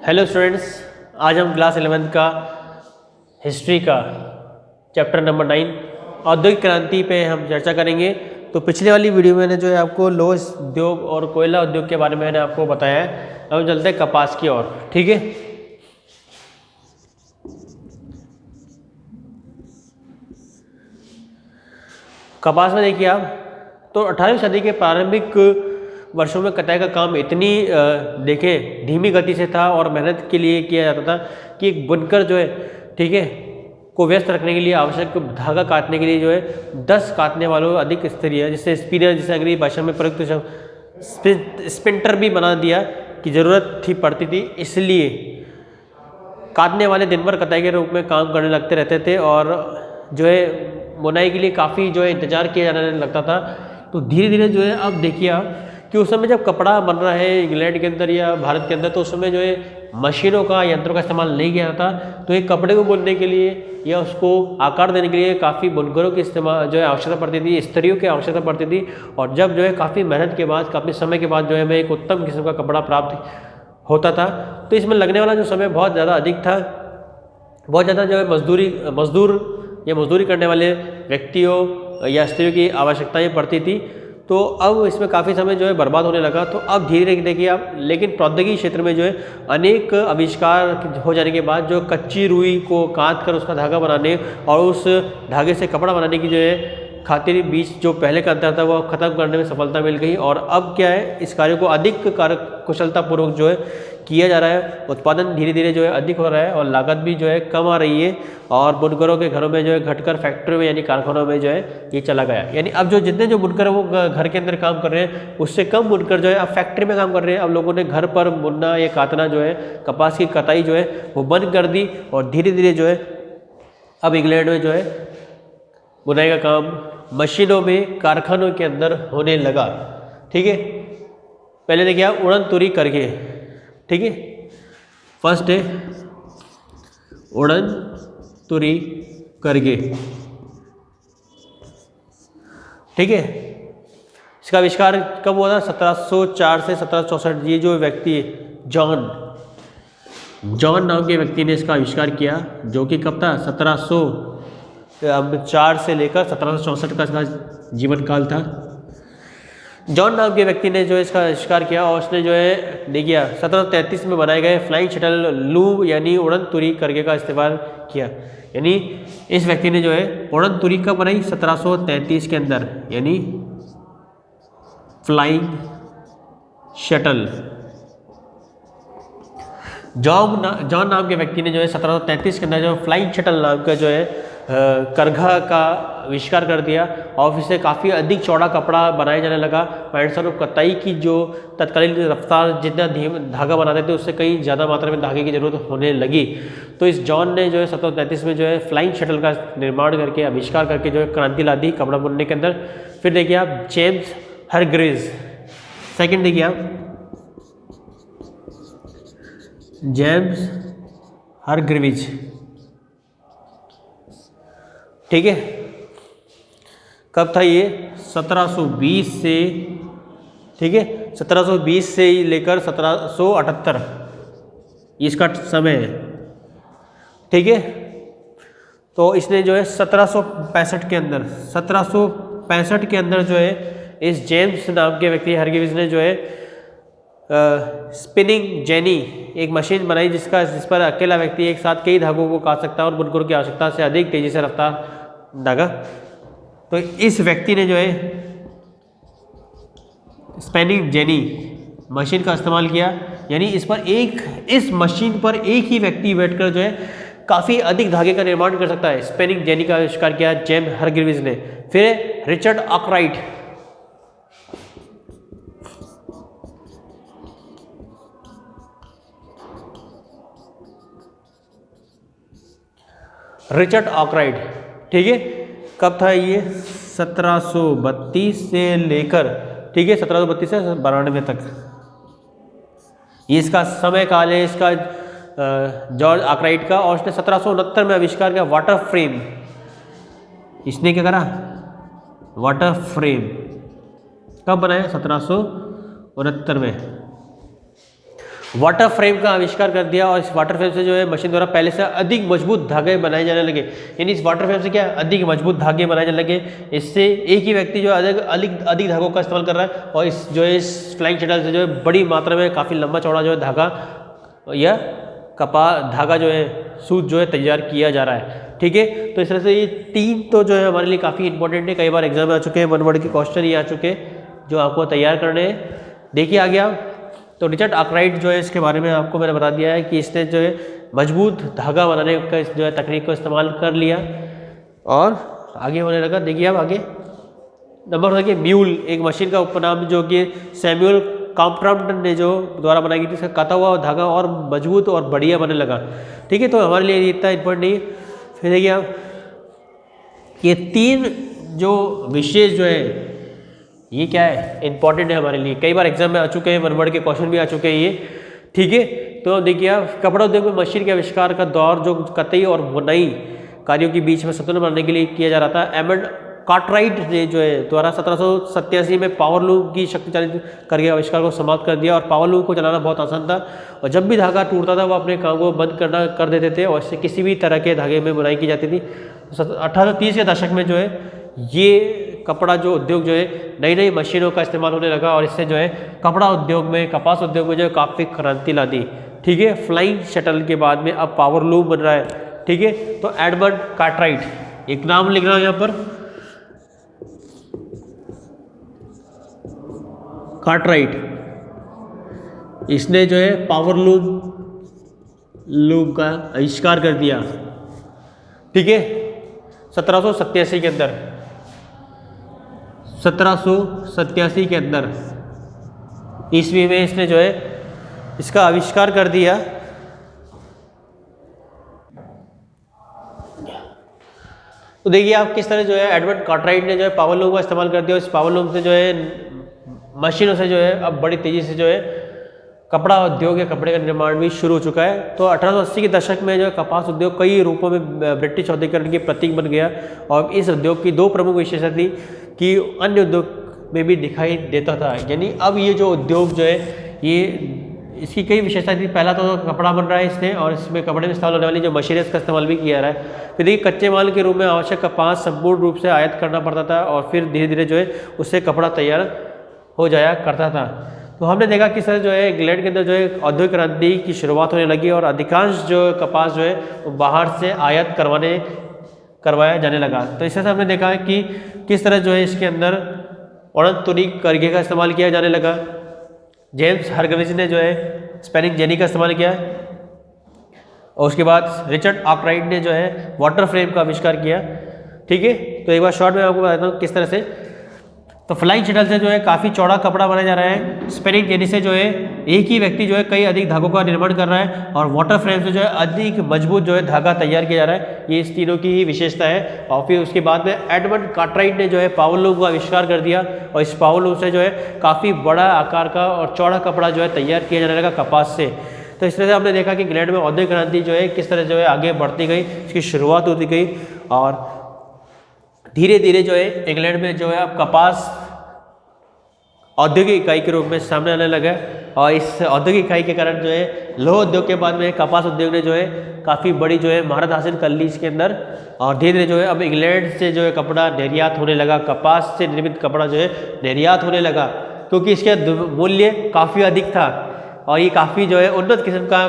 Hello students, आज हम class 11th का हिस्ट्री का चैप्टर नंबर 9 औद्योगिक क्रांति पे हम चर्चा करेंगे। तो पिछले वाली वीडियो में मैंने जो है आपको लौह उद्योग और कोयला उद्योग के बारे में मैंने आपको बताया है। अब हम चलते हैं कपास की ओर। ठीक है, कपास में देखिए आप, तो 18वीं सदी के प्रारंभिक वर्षों में कटाई का काम इतनी देखें धीमी गति से था और मेहनत के लिए किया जाता था कि एक बुनकर जो है, ठीक है, को व्यस्त रखने के लिए आवश्यक धागा काटने के लिए जो है 10 काटने वालों अधिक स्तरीय, जिससे स्पिनर, जिसे अंग्रेजी भाषा में प्रयुक्त स्पिंटर भी बना दिया की जरूरत थी पड़ती थी। इसलिए काटने वाले दिन भर कटाई के रूप में काम करने लगते रहते थे और जो है बुनाई के लिए काफ़ी जो है इंतजार किया जाने लगता था। तो धीरे धीरे जो है अब देखिए आप कि उस समय जब कपड़ा बन रहा है इंग्लैंड के अंदर या भारत के अंदर, तो उस समय जो है मशीनों का, यंत्रों का इस्तेमाल नहीं किया जाता। तो एक कपड़े को बुनने के लिए या उसको आकार देने के लिए काफ़ी बुनकरों की इस्तेमाल जो है आवश्यकता पड़ती थी, स्त्रियों की आवश्यकता पड़ती थी। और जब जो है काफ़ी मेहनत के बाद, काफ़ी समय के बाद जो है हमें एक उत्तम किस्म का कपड़ा प्राप्त होता था। तो इसमें लगने वाला जो समय बहुत ज़्यादा अधिक था, बहुत ज़्यादा जो है मजदूरी करने वाले व्यक्तियों या स्त्रियों की आवश्यकताएँ पड़ती थी। तो अब इसमें काफ़ी समय जो है बर्बाद होने लगा। तो अब धीरे धीरे देखिए आप, लेकिन प्रौद्योगिकी क्षेत्र में जो है अनेक आविष्कार हो जाने के बाद जो कच्ची रुई को काट कर उसका धागा बनाने और उस धागे से कपड़ा बनाने की जो है खातिर बीच जो पहले का अंतर था वो खत्म करने में सफलता मिल गई। और अब क्या है, इस कार्य को अधिक कुशलतापूर्वक जो है किया जा रहा है। उत्पादन धीरे धीरे जो है अधिक हो रहा है और लागत भी जो है कम आ रही है। और बुनकरों के घरों में जो है घटकर फैक्ट्री में यानी कारखानों में जो है ये चला गया। यानी अब जो जितने जो बुनकर वो घर के अंदर काम कर रहे हैं, उससे कम बुनकर जो है अब फैक्ट्री में काम कर रहे हैं। अब लोगों ने घर पर बुनना या काटना जो है, कपास की कटाई जो है वो बंद कर दी। और धीरे धीरे जो है अब इंग्लैंड में जो है बुनाई का काम मशीनों में, कारखानों के अंदर होने लगा। ठीक है, पहले देखिए आप उड़न तुरी करके, ठीक है, फर्स्ट है उड़न तुरी करके, ठीक है। इसका आविष्कार कब हुआ था? 1704 से 1764। ये जो व्यक्ति है जॉन नाम के व्यक्ति ने इसका आविष्कार किया, जो कि कब था? 1704 से लेकर 1764 का इसका जीवन काल था। जॉन नाम के व्यक्ति ने जो इसका आविष्कार किया और उसने जो है देखिए 1733 में बनाए गए फ्लाइंग शटल लूम यानी उड़न तुरी करके का इस्तेमाल किया। यानी इस व्यक्ति ने जो है उड़न तुरी कब बनाई? 1733 के अंदर, यानी फ्लाइंग शटल। जॉन नाम के व्यक्ति ने जो है 1733 के अंदर जो फ्लाइंग शटल नाम का जो है करघा का आविष्कार कर दिया और इससे काफ़ी अधिक चौड़ा कपड़ा बनाया जाने लगा। पैंट और कताई की जो तत्कालीन रफ्तार, जितना धागा बनाते थे उससे कहीं ज़्यादा मात्रा में धागे की जरूरत होने लगी। तो इस जॉन ने जो है 1733 में जो है फ्लाइंग शटल का निर्माण करके, आविष्कार करके जो है क्रांति ला दी कपड़ा बुनने के अंदर। फिर देखिए आप जेम्स हरग्रीव्स, सेकेंड देखिए आप जेम्स हरग्रीव्स, ठीक है। कब था ये? 1720 से, ठीक है, 1720 से लेकर 1778 इसका समय है, ठीक है। तो इसने जो है 1765 के अंदर जो है इस जेम्स नाम के व्यक्ति हरग्रीव्स ने जो है स्पिनिंग जेनी एक मशीन बनाई जिस पर अकेला व्यक्ति एक साथ कई धागों को काट सकता है और बुनकरों की आवश्यकता से अधिक तेजी से रफ्तार धागा। तो इस व्यक्ति ने जो है स्पिनिंग जेनी मशीन का इस्तेमाल किया। यानी इस मशीन पर एक ही व्यक्ति बैठकर जो है काफ़ी अधिक धागे का निर्माण कर सकता है। स्पिनिंग जेनी का आविष्कार किया जेम्स हरग्रीव्स ने। फिर रिचर्ड आर्कराइट, ठीक है, कब था ये? 1732 से लेकर, ठीक है, 1732 से 92 तक ये इसका समय काल है, इसका जॉर्ज आर्कराइट का। और उसने 1769 में आविष्कार किया वाटर फ्रेम। इसने क्या करा? वाटर फ्रेम कब बनाया? 1769 में। वाटर फ्रेम का आविष्कार कर दिया और इस वाटर फ्रेम से जो है मशीन द्वारा पहले से अधिक मजबूत धागे बनाए जाने लगे। यानी इस वाटर फ्रेम से क्या अधिक मजबूत धागे बनाए जाने लगे। इससे एक ही व्यक्ति जो है अधिक धागों का इस्तेमाल कर रहा है और इस जो है इस फ्लाइंग शटल से जो है बड़ी मात्रा में काफ़ी लंबा चौड़ा जो है धागा या धागा जो है सूत जो है तैयार किया जा रहा है। ठीक है, तो इस तरह से ये 3 तो जो है हमारे लिए काफ़ी इंपॉर्टेंट है। कई बार एग्जाम में आ चुके हैं, 1 वर्ड के क्वेश्चन ये आ चुके हैं जो आपको तैयार करने हैं। देखिए आ गया। तो रिचर्ड आर्कराइट जो है इसके बारे में आपको मैंने बता दिया है कि इसने जो है मजबूत धागा बनाने का जो है तकनीक को इस्तेमाल कर लिया और आगे होने लगा। देखिए अब आगे नंबर देखिए म्यूल, एक मशीन का उपनाम जो कि सैमुअल कॉम्प्रम्पटन ने जो द्वारा बनाई गई थी। इसका कता हुआ धागा और मजबूत और बढ़िया बनने लगा। ठीक है, तो हमारे लिए इतना इम्पोर्टेंट नहीं है। फिर देखिए आप ये 3 जो विशेष जो है ये क्या है इंपॉर्टेंट है हमारे लिए, कई बार एग्जाम में आ चुके हैं, 1 वर्ड के क्वेश्चन भी आ चुके हैं ये। ठीक है, तो देखिए आप कपड़ा उद्योग में मशीन के आविष्कार का दौर जो कतई और बुनाई कार्यों के बीच में संतुलन बनाने के लिए किया जा रहा था। एडमंड कार्टराइट ने जो है द्वारा 1787 में पावर लूम की शक्ति चालित करके आविष्कार को समाप्त कर दिया और पावर लूम को चलाना बहुत आसान था और जब भी धागा टूटता था वो अपने काम को बंद कर देते थे और इससे किसी भी तरह के धागे में बुनाई की जाती थी। 1830 के दशक में जो है ये कपड़ा जो उद्योग जो है नई नई मशीनों का इस्तेमाल होने लगा और इससे जो है कपड़ा उद्योग में, कपास उद्योग में जो है काफ़ी क्रांति ला दी। ठीक है, फ्लाइंग शटल के बाद में अब पावर लूम बन रहा है। ठीक है, तो एडमंड कार्टराइट, एक नाम लिख रहा हूँ यहाँ पर, कार्टराइट, इसने जो है पावर लूम का आविष्कार कर दिया। ठीक है, 1787 के अंदर, 1787 के अंदर ईस्वी में इसने जो है इसका आविष्कार कर दिया। तो देखिए आप किस तरह जो है एडमंड कार्टराइट ने जो है पावर लूम का इस्तेमाल कर दिया। इस पावर लूम से जो है मशीनों से जो है अब बड़ी तेज़ी से जो है कपड़ा उद्योग या कपड़े का निर्माण भी शुरू हो चुका है। तो 1880 के दशक में जो है कपास उद्योग कई रूपों में ब्रिटिश औद्योगिकरण के प्रतीक बन गया और इस उद्योग की 2 प्रमुख विशेषता थी कि अन्य उद्योग में भी दिखाई देता था। यानी अब ये जो उद्योग जो है ये इसकी कई विशेषता थी। पहला तो कपड़ा बन रहा है इससे और इसमें कपड़े में इस्तेमाल होने वाली जो मशीन है इसका इस्तेमाल भी किया जा रहा है। फिर देखिए कच्चे माल के रूप में आवश्यक कपास संपूर्ण रूप से आयात करना पड़ता था और फिर धीरे धीरे जो है उससे कपड़ा तैयार हो जाया करता था। तो हमने देखा किस तरह जो है इंग्लैंड के अंदर जो है औद्योगिक क्रांति की शुरुआत होने लगी और अधिकांश जो कपास जो है वो बाहर से आयात करवाया जाने लगा। तो इस तरह से हमने देखा है कि किस तरह जो है इसके अंदर उड़द तुनिक करघे का इस्तेमाल किया जाने लगा। जेम्स हरग्रीव्स ने जो है स्पेनिंग जेनी का इस्तेमाल किया और उसके बाद रिचर्ड आर्कराइट ने जो है वाटर फ्रेम का आविष्कार किया। ठीक है, तो एक बार शॉर्ट में आपको बताता हूँ किस तरह से। तो फ्लाइंग शटल से जो है काफ़ी चौड़ा कपड़ा बनाया जा रहा है। स्पेनिंग जेनी से जो है एक ही व्यक्ति जो है कई अधिक धागों का निर्माण कर रहा है और वाटर फ्रेम से जो है अधिक मजबूत जो है धागा तैयार किया जा रहा है। ये इस तीनों की ही विशेषता है। और फिर उसके बाद में एडमंड कार्टराइट ने जो है पावर लूम का आविष्कार कर दिया और इस पावर लूम से जो है काफ़ी बड़ा आकार का और चौड़ा कपड़ा जो है तैयार किया जाने लगा कपास से। तो इस तरह से हमने देखा कि इंग्लैंड में औद्योगिक क्रांति जो है किस तरह जो है आगे बढ़ती गई, इसकी शुरुआत होती गई और धीरे धीरे जो है इंग्लैंड में जो है अब कपास औद्योगिक इकाई के रूप में सामने आने लगा और इस औद्योगिक इकाई के कारण जो है लोह उद्योग के बाद में कपास उद्योग ने जो है काफ़ी बड़ी जो है महारत हासिल कर ली इसके अंदर और धीरे धीरे जो है अब इंग्लैंड से जो है कपड़ा निर्यात होने लगा। कपास से निर्मित कपड़ा जो है निर्यात होने लगा क्योंकि इसका मूल्य काफ़ी अधिक था और ये काफ़ी जो है उन्नत किस्म का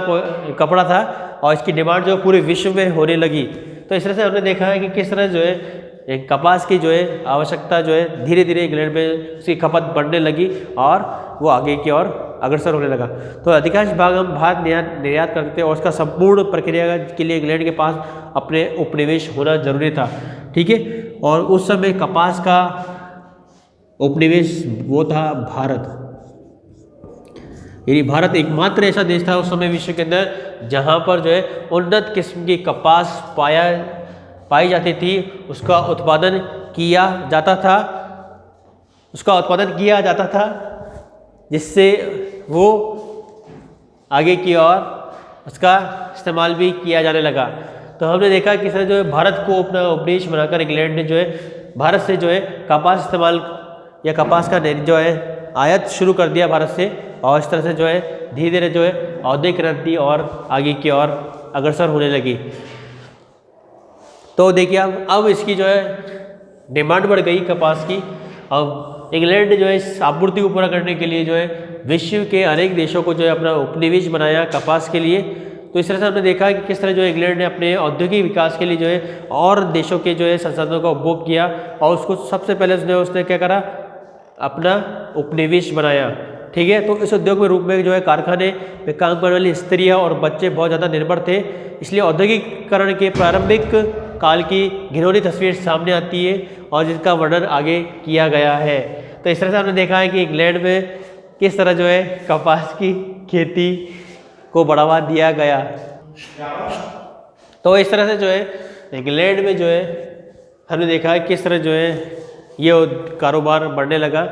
कपड़ा था और इसकी डिमांड जो पूरे विश्व में होने लगी। तो इस तरह से हमने देखा है कि किस तरह जो है एक कपास की जो है आवश्यकता जो है धीरे धीरे इंग्लैंड में उसकी खपत बढ़ने लगी और वो आगे की ओर अग्रसर होने लगा। तो अधिकांश भाग हम भारत निर्यात करते थे और उसका संपूर्ण प्रक्रिया के लिए इंग्लैंड के पास अपने उपनिवेश होना जरूरी था। ठीक है, और उस समय कपास का उपनिवेश वो था भारत। यानी भारत एकमात्र ऐसा देश था उस समय विश्व के अंदर जहाँ पर जो है उन्नत किस्म की कपास पाई जाती थी, उसका उत्पादन किया जाता था जिससे वो आगे की ओर उसका इस्तेमाल भी किया जाने लगा। तो हमने देखा कि सर जो है भारत को अपना उपनिवेश बनाकर इंग्लैंड ने जो है भारत से जो है कपास इस्तेमाल या कपास का जो है आयात शुरू कर दिया भारत से और इस तरह से जो है धीरे धीरे जो है औद्योगिक क्रांति और आगे की ओर अग्रसर होने लगी। तो देखिए अब इसकी जो है डिमांड बढ़ गई कपास की। अब इंग्लैंड ने जो है इस आपूर्ति को पूरा करने के लिए जो है विश्व के अनेक देशों को जो है अपना उपनिवेश बनाया कपास के लिए। तो इस तरह से हमने देखा कि किस तरह जो है इंग्लैंड ने अपने औद्योगिक विकास के लिए जो है और देशों के जो है संसाधनों का उपभोग किया और उसको सबसे पहले उसने क्या करा, अपना उपनिवेश बनाया। ठीक है, तो इस उद्योग के रूप में जो है कारखाने में काम करने वाली स्त्रियाँ और बच्चे बहुत ज़्यादा निर्भर थे, इसलिए औद्योगिकरण के प्रारंभिक काल की घिनौनी तस्वीर सामने आती है और जिसका वर्णन आगे किया गया है। तो इस तरह से हमने देखा है कि इंग्लैंड में किस तरह जो है कपास की खेती को बढ़ावा दिया गया। तो इस तरह से जो है इंग्लैंड में जो है हमने देखा है किस तरह जो है ये कारोबार बढ़ने लगा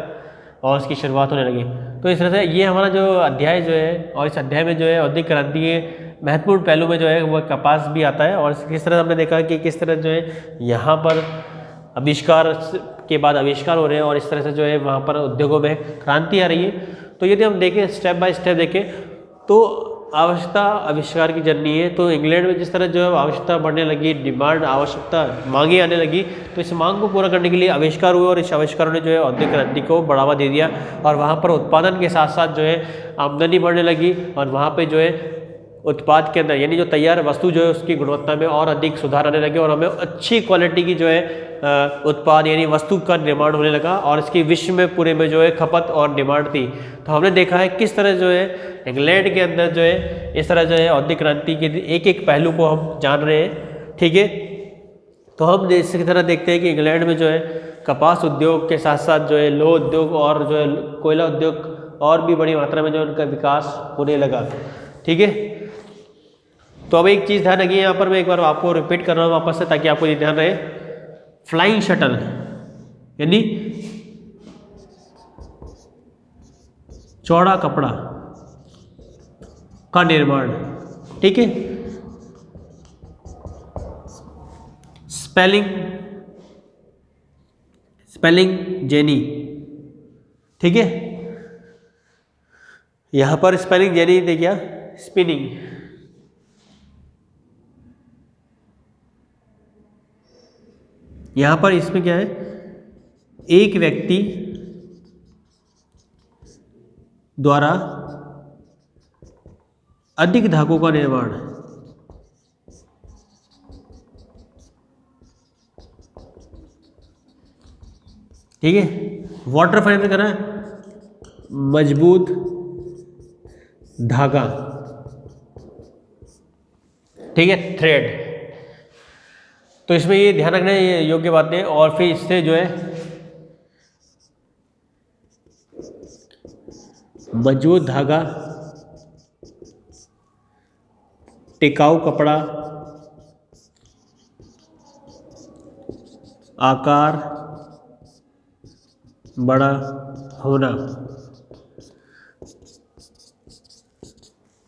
और इसकी शुरुआत होने लगी। तो इस तरह से ये हमारा जो अध्याय जो है और इस अध्याय में जो है औद्योगिक क्रांति के महत्वपूर्ण पहलू में जो है वह कपास भी आता है और किस तरह हमने देखा कि किस तरह जो है यहाँ पर आविष्कार के बाद आविष्कार हो रहे हैं और इस तरह से जो है वहाँ पर उद्योगों में क्रांति आ रही है। तो यदि हम देखें स्टेप बाय स्टेप देखें तो आवश्यकता आविष्कार की जर्नी है। तो इंग्लैंड में जिस तरह जो है आवश्यकता बढ़ने लगी, डिमांड आवश्यकता मांगे आने लगी, तो इस मांग को पूरा करने के लिए आविष्कार हुए और इस आविष्कारों ने जो है औद्योगिक क्रांति को बढ़ावा दे दिया और वहाँ पर उत्पादन के साथ साथ जो है आमदनी बढ़ने लगी और वहाँ पर जो है उत्पाद के अंदर यानी जो तैयार वस्तु जो है उसकी गुणवत्ता में और अधिक सुधार आने लगे और हमें अच्छी क्वालिटी की जो है उत्पाद यानी वस्तु का निर्माण होने लगा और इसकी विश्व में पूरे में जो है खपत और डिमांड थी। तो हमने देखा है किस तरह जो है इंग्लैंड के अंदर जो है इस तरह जो है औद्योगिक क्रांति के एक एक पहलू को हम जान रहे हैं। ठीक है, तो हम इसी तरह देखते हैं कि इंग्लैंड में जो है कपास उद्योग के साथ साथ जो है लोह उद्योग और जो है कोयला उद्योग और भी बड़ी मात्रा में जो उनका विकास होने लगा। ठीक है, तो अब एक चीज़ ध्यान रखिए, यहाँ पर मैं एक बार आपको रिपीट कर रहा हूँ वापस से ताकि आपको ये ध्यान रहे। फ्लाइंग शटल यानी चौड़ा कपड़ा का निर्माण। ठीक है, स्पेलिंग जेनी। ठीक है, यहां पर स्पेलिंग जेनी देखिए, स्पिनिंग। यहां पर इसमें क्या है, एक व्यक्ति द्वारा अधिक धागों का निर्माण। ठीक है, वाटर फाइबर करना है, मजबूत धागा। ठीक है, थ्रेड। तो इसमें ये ध्यान रखना ये योग्य बातें हैं और फिर इससे जो है मजबूत धागा, टिकाऊ कपड़ा, आकार बड़ा होना।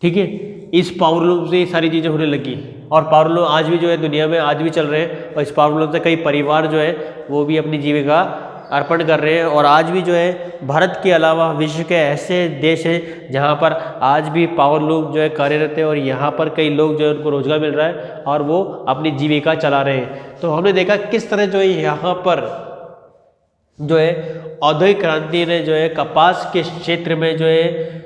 ठीक है, इस पावरलूम से ये सारी चीज़ें होने लगी और पावरलूम आज भी जो है दुनिया में आज भी चल रहे हैं और इस पावरलूम से कई परिवार जो है वो भी अपनी जीविका अर्पण कर रहे हैं। और आज भी जो है भारत के अलावा विश्व के ऐसे देश हैं जहाँ पर आज भी पावरलूम जो है कार्यरत है और यहाँ पर कई लोग जो है उनको रोजगार मिल रहा है और वो अपनी जीविका चला रहे हैं। तो हमने देखा किस तरह जो है यहाँ पर जो है औद्योगिक क्रांति ने जो है कपास के क्षेत्र में जो है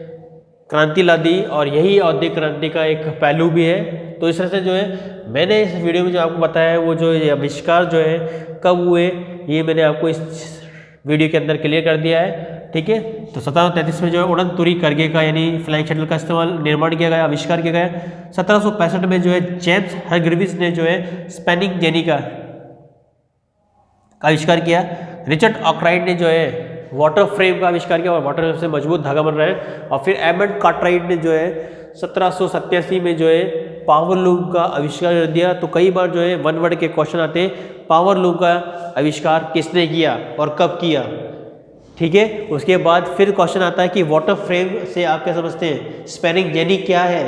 क्रांति ला दी और यही औद्योगिक क्रांति का एक पहलू भी है। तो इस तरह से जो है मैंने इस वीडियो में जो आपको बताया है वो जो ये आविष्कार जो है कब हुए ये मैंने आपको इस वीडियो के अंदर क्लियर कर दिया है। ठीक है, तो 1733 में जो है उड़न तुरी करगे का यानी फ्लाइंग शटल का इस्तेमाल निर्माण किया गया, आविष्कार किया गया। 1765 में जो है जेम्स हरग्रीव्स ने जो है स्पेनिंग जेनी का आविष्कार किया। रिचर्ड आर्कराइट ने जो है वाटर फ्रेम का आविष्कार किया और वाटर फ्रेम से मजबूत धागा बन रहा है। और फिर एडमंड कार्टराइट ने जो है 1787 में जो है पावरलूम का आविष्कार कर दिया। तो कई बार जो है वन वर्ड के क्वेश्चन आते हैं, पावरलूम का आविष्कार किसने किया और कब किया। ठीक है, उसके बाद फिर क्वेश्चन आता है कि वाटर फ्रेम से आप क्या समझते हैं, स्पेनिंग जेनी क्या है,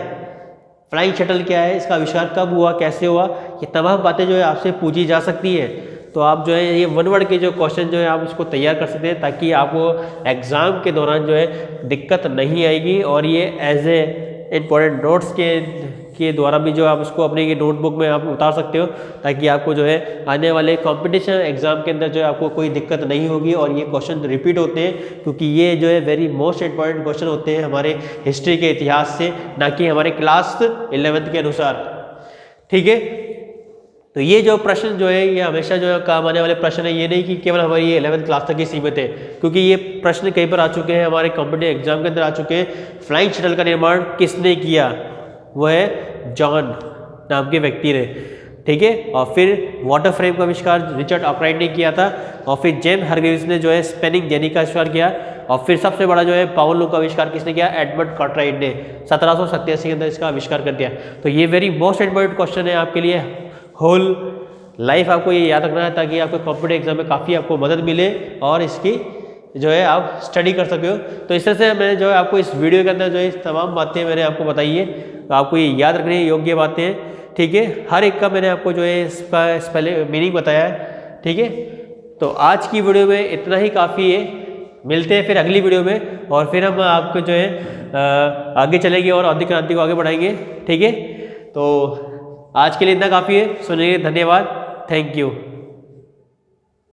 फ्लाइंग शटल क्या है, इसका आविष्कार कब हुआ, कैसे हुआ, ये तमाम बातें जो है आपसे पूछी जा सकती है। तो आप जो है ये वन वर्ड के जो क्वेश्चन जो है आप उसको तैयार कर सकते हैं, ताकि आपको एग्ज़ाम के दौरान जो है दिक्कत नहीं आएगी। और ये एज ए इम्पोर्टेंट नोट्स के द्वारा भी जो आप उसको अपने ये नोटबुक में आप उतार सकते हो, ताकि आपको जो है आने वाले कंपटीशन एग्जाम के अंदर जो है आपको कोई दिक्कत नहीं होगी। और ये क्वेश्चन रिपीट होते हैं, क्योंकि ये जो है वेरी मोस्ट इंपॉर्टेंट क्वेश्चन होते हैं हमारे हिस्ट्री के इतिहास से, ना कि हमारे क्लास 11th के अनुसार। ठीक है, तो ये जो प्रश्न जो है ये हमेशा जो है काम आने वाले प्रश्न है, ये नहीं कि केवल हमारी ये 11th क्लास तक ही सीमित है, क्योंकि ये प्रश्न कहीं पर आ चुके हैं, हमारे कॉम्पिटिटिव एग्जाम के अंदर आ चुके हैं। फ्लाइंग शटल का निर्माण किसने किया? वो है जॉन नाम के व्यक्ति ने। ठीक है, और फिर वाटर फ्रेम का आविष्कार रिचर्ड आर्कराइट ने किया था। और फिर जेम्स हारग्रीव्स ने जो है स्पेनिंग जेनी का आविष्कार किया। और फिर सबसे बड़ा जो है पाउल लू का आविष्कार किसने किया? एडमंड कार्टराइट ने 1787 के अंदर इसका आविष्कार कर दिया। तो ये वेरी मोस्ट इंपॉर्टेंट क्वेश्चन है आपके लिए, होल लाइफ आपको ये याद रखना है, ताकि आपको कॉम्पिटिटिव एग्जाम में काफ़ी आपको मदद मिले और इसकी जो है आप स्टडी कर सके हो। तो इस तरह से मैंने जो है आपको इस वीडियो के अंदर जो है तमाम बातें मैंने आपको बताई है, तो आपको ये याद रखने योग्य बातें हैं। ठीक है, हर एक का मैंने आपको जो है इसका पहले मीनिंग बताया है। ठीक है, तो आज की वीडियो में इतना ही काफ़ी है। मिलते हैं फिर अगली वीडियो में, और फिर हम आपको जो है आगे चलेंगे और औद्योगिक क्रांति को आगे बढ़ाएंगे। ठीक है, तो आज के लिए इतना काफ़ी है। सुनिए, धन्यवाद, थैंक यू।